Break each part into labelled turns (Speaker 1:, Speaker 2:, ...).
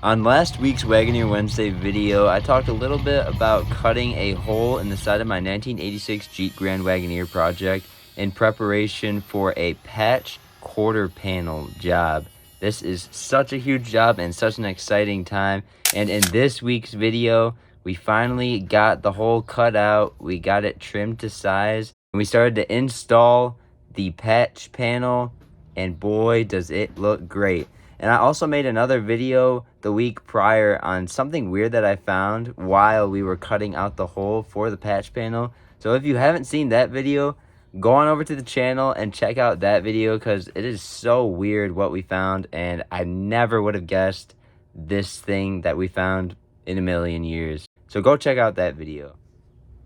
Speaker 1: On last week's Wagoneer Wednesday video, I talked a little bit about cutting a hole in the side of my 1986 Jeep Grand Wagoneer project in preparation for a patch quarter panel job. This is such a huge job and such an exciting time. And in this week's video, we finally got the hole cut out. We got it trimmed to size. And we started to install the patch panel, and boy, does it look great. And I also made another video the week prior on something weird that I found while we were cutting out the hole for the patch panel. So if you haven't seen that video, go on over to the channel and check out that video because it is so weird what we found, and I never would have guessed this thing that we found in a million years. So go check out that video.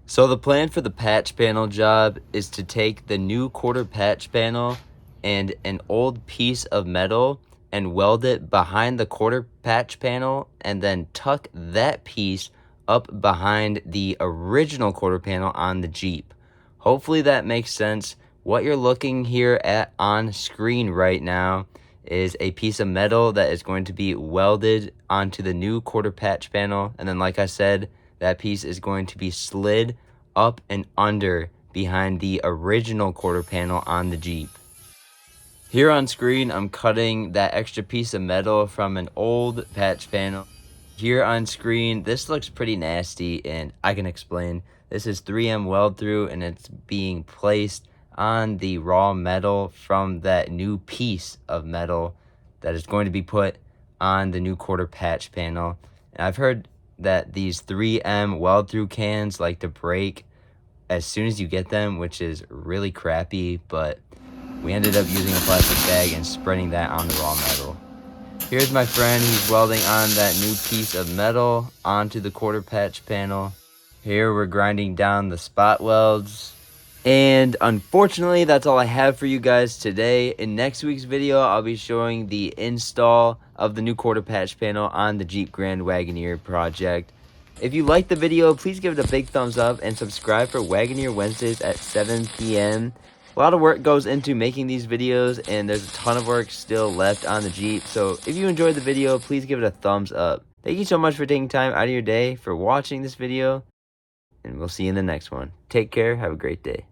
Speaker 1: So the plan for the patch panel job is to take the new quarter patch panel and an old piece of metal and weld it behind the quarter patch panel and then tuck that piece up behind the original quarter panel on the Jeep. Hopefully that makes sense. What you're looking here at on screen right now is a piece of metal that is going to be welded onto the new quarter patch panel, and then like I said, that piece is going to be slid up and under behind the original quarter panel on the Jeep. Here on screen, I'm cutting that extra piece of metal from an old patch panel. Here on screen, this looks pretty nasty, and I can explain. This is 3M weld through, and it's being placed on the raw metal from that new piece of metal that is going to be put on the new quarter patch panel. And I've heard that these 3M weld through cans like to break as soon as you get them, which is really crappy, but we ended up using a plastic bag and spreading that on the raw metal. Here's my friend, he's welding on that new piece of metal onto the quarter patch panel. Here we're grinding down the spot welds. And unfortunately, that's all I have for you guys today. In next week's video, I'll be showing the install of the new quarter patch panel on the Jeep Grand Wagoneer project. If you liked the video, please give it a big thumbs up and subscribe for Wagoneer Wednesdays at 7 p.m. A lot of work goes into making these videos, and there's a ton of work still left on the Jeep. So if you enjoyed the video, please give it a thumbs up. Thank you so much for taking time out of your day for watching this video, and we'll see you in the next one. Take care. Have a great day.